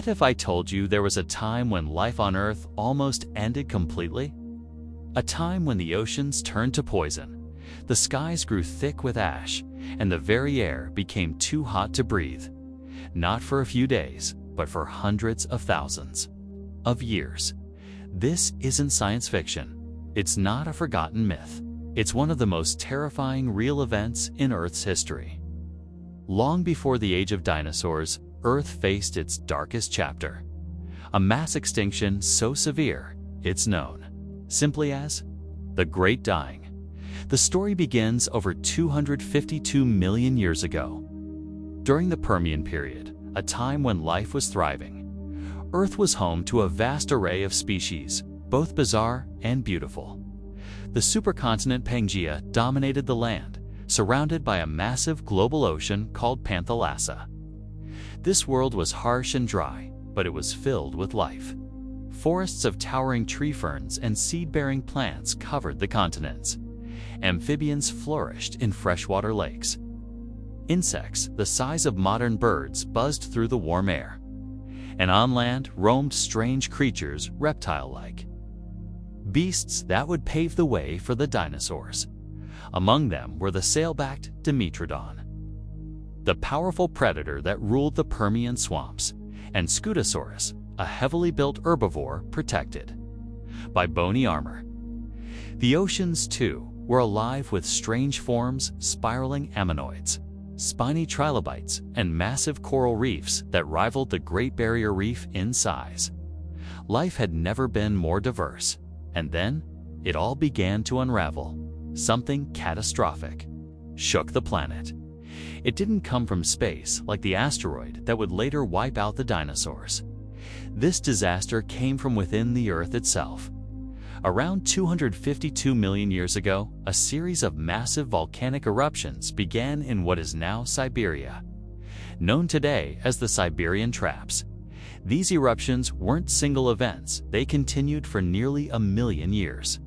If I told you there was a time when life on Earth almost ended completely? A time when the oceans turned to poison, the skies grew thick with ash, and the very air became too hot to breathe. Not for a few days, but for hundreds of thousands of years. This isn't science fiction. It's not a forgotten myth. It's one of the most terrifying real events in Earth's history. Long before the age of dinosaurs, Earth faced its darkest chapter. A mass extinction so severe, it's known simply as the Great Dying. The story begins over 252 million years ago. During the Permian period, a time when life was thriving, Earth was home to a vast array of species, both bizarre and beautiful. The supercontinent Pangaea dominated the land, surrounded by a massive global ocean called Panthalassa. This world was harsh and dry, but it was filled with life. Forests of towering tree ferns and seed-bearing plants covered the continents. Amphibians flourished in freshwater lakes. Insects the size of modern birds buzzed through the warm air. And on land roamed strange creatures reptile-like. Beasts that would pave the way for the dinosaurs. Among them were the sail-backed Dimetrodon, the powerful predator that ruled the Permian swamps, and Scutosaurus, a heavily built herbivore protected by bony armor. The oceans, too, were alive with strange forms, spiraling ammonoids, spiny trilobites, and massive coral reefs that rivaled the Great Barrier Reef in size. Life had never been more diverse. And then, it all began to unravel. Something catastrophic shook the planet. It didn't come from space like the asteroid that would later wipe out the dinosaurs. This disaster came from within the Earth itself. Around 252 million years ago, a series of massive volcanic eruptions began in what is now Siberia, known today as the Siberian Traps. These eruptions weren't single events, they continued for nearly 1 million years.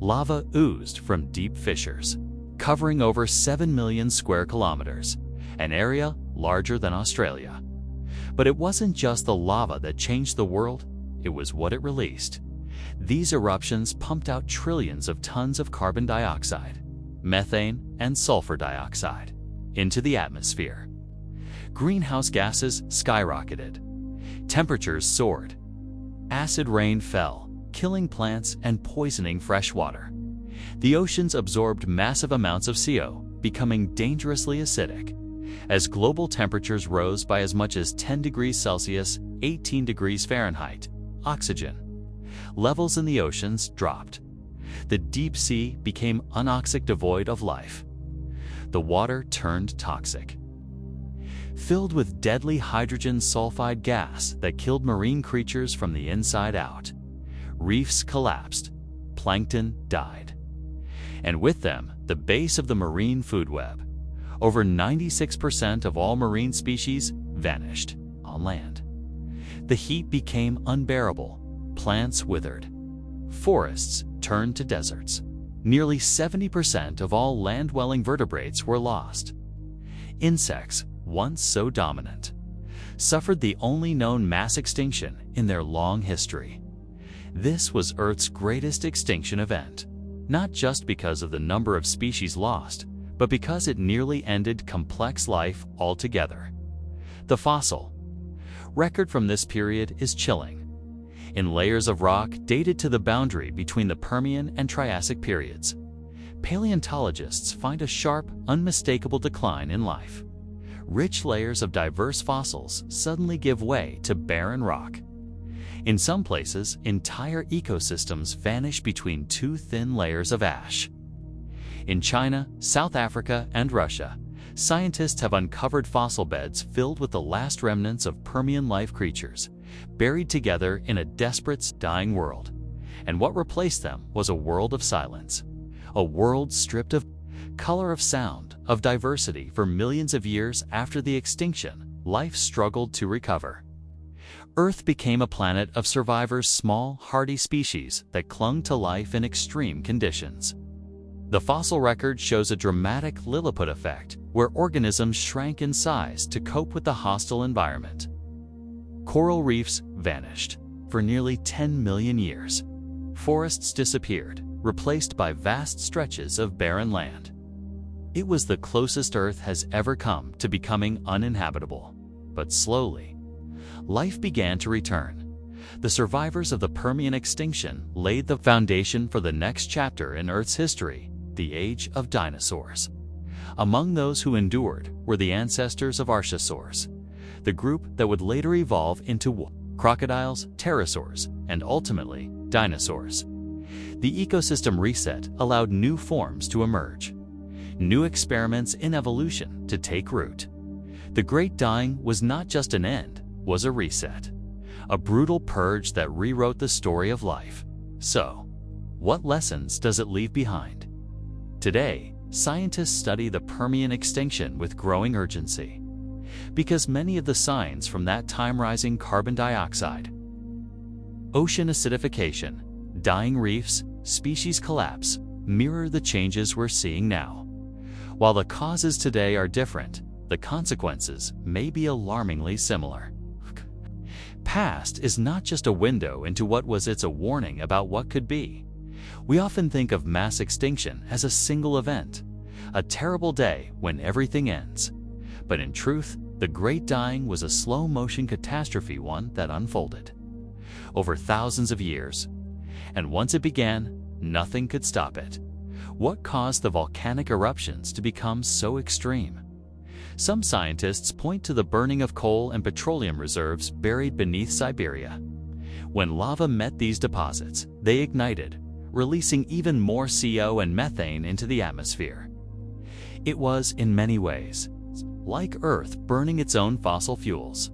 Lava oozed from deep fissures, covering over 7 million square kilometers, an area larger than Australia. But it wasn't just the lava that changed the world, it was what it released. These eruptions pumped out trillions of tons of carbon dioxide, methane, and sulfur dioxide into the atmosphere. Greenhouse gases skyrocketed. Temperatures soared. Acid rain fell, killing plants and poisoning fresh water. The oceans absorbed massive amounts of CO, becoming dangerously acidic. As global temperatures rose by as much as 10 degrees Celsius, 18 degrees Fahrenheit, oxygen levels in the oceans dropped. The deep sea became anoxic, devoid of life. The water turned toxic, filled with deadly hydrogen sulfide gas that killed marine creatures from the inside out. Reefs collapsed, plankton died, and with them, the base of the marine food web. Over 96% of all marine species vanished on land. The heat became unbearable. Plants withered. Forests turned to deserts. Nearly 70% of all land-dwelling vertebrates were lost. Insects, once so dominant, suffered the only known mass extinction in their long history. This was Earth's greatest extinction event, not just because of the number of species lost, but because it nearly ended complex life altogether. The fossil record from this period is chilling. In layers of rock dated to the boundary between the Permian and Triassic periods, paleontologists find a sharp, unmistakable decline in life. Rich layers of diverse fossils suddenly give way to barren rock. In some places, entire ecosystems vanish between two thin layers of ash. In China, South Africa, and Russia, scientists have uncovered fossil beds filled with the last remnants of Permian life creatures, buried together in a desperate, dying world. And what replaced them was a world of silence, a world stripped of color, of sound, of diversity. For millions of years after the extinction, life struggled to recover. Earth became a planet of survivors, small, hardy species that clung to life in extreme conditions. The fossil record shows a dramatic Lilliput effect, where organisms shrank in size to cope with the hostile environment. Coral reefs vanished for nearly 10 million years. Forests disappeared, replaced by vast stretches of barren land. It was the closest Earth has ever come to becoming uninhabitable. But slowly, life began to return. The survivors of the Permian Extinction laid the foundation for the next chapter in Earth's history, the age of dinosaurs. Among those who endured were the ancestors of Archosaurs, the group that would later evolve into crocodiles, pterosaurs, and ultimately dinosaurs. The ecosystem reset allowed new forms to emerge, new experiments in evolution to take root. The Great Dying was not just an end, was a reset, a brutal purge that rewrote the story of life. So, what lessons does it leave behind? Today, scientists study the Permian extinction with growing urgency, because many of the signs from that time, rising carbon dioxide, ocean acidification, dying reefs, species collapse, mirror the changes we're seeing now. While the causes today are different, the consequences may be alarmingly similar. Past is not just a window into what was, it's a warning about what could be. We often think of mass extinction as a single event, a terrible day when everything ends. But in truth, the Great Dying was a slow-motion catastrophe, one that unfolded over thousands of years. And once it began, nothing could stop it. What caused the volcanic eruptions to become so extreme? Some scientists point to the burning of coal and petroleum reserves buried beneath Siberia. When lava met these deposits, they ignited, releasing even more CO and methane into the atmosphere. It was, in many ways, like Earth burning its own fossil fuels.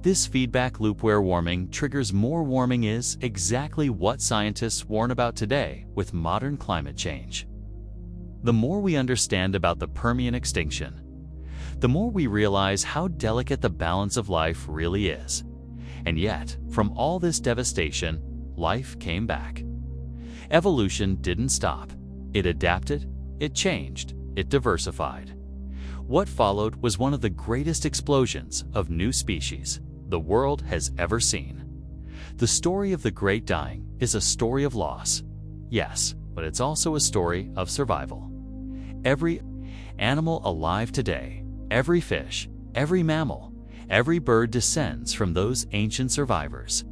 This feedback loop where warming triggers more warming is exactly what scientists warn about today with modern climate change. The more we understand about the Permian extinction, the more we realize how delicate the balance of life really is. And yet, from all this devastation, life came back. Evolution didn't stop. It adapted, it changed, it diversified. What followed was one of the greatest explosions of new species the world has ever seen. The story of the Great Dying is a story of loss, yes, but it's also a story of survival. Every animal alive today, every fish, every mammal, every bird descends from those ancient survivors.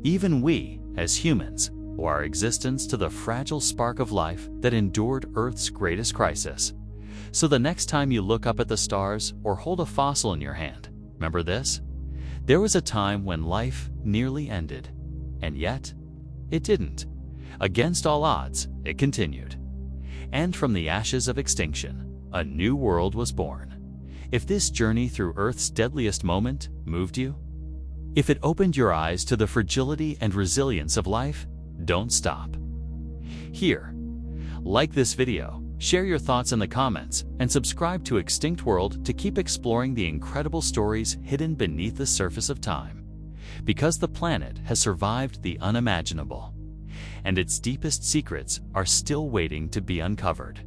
Even we, as humans, owe our existence to the fragile spark of life that endured Earth's greatest crisis. So the next time you look up at the stars or hold a fossil in your hand, remember this: there was a time when life nearly ended, and yet it didn't. Against all odds, it continued. And from the ashes of extinction, a new world was born. If this journey through Earth's deadliest moment moved you, if it opened your eyes to the fragility and resilience of life, don't stop. Here, like this video, share your thoughts in the comments, and subscribe to Extinct World to keep exploring the incredible stories hidden beneath the surface of time. Because the planet has survived the unimaginable, and its deepest secrets are still waiting to be uncovered.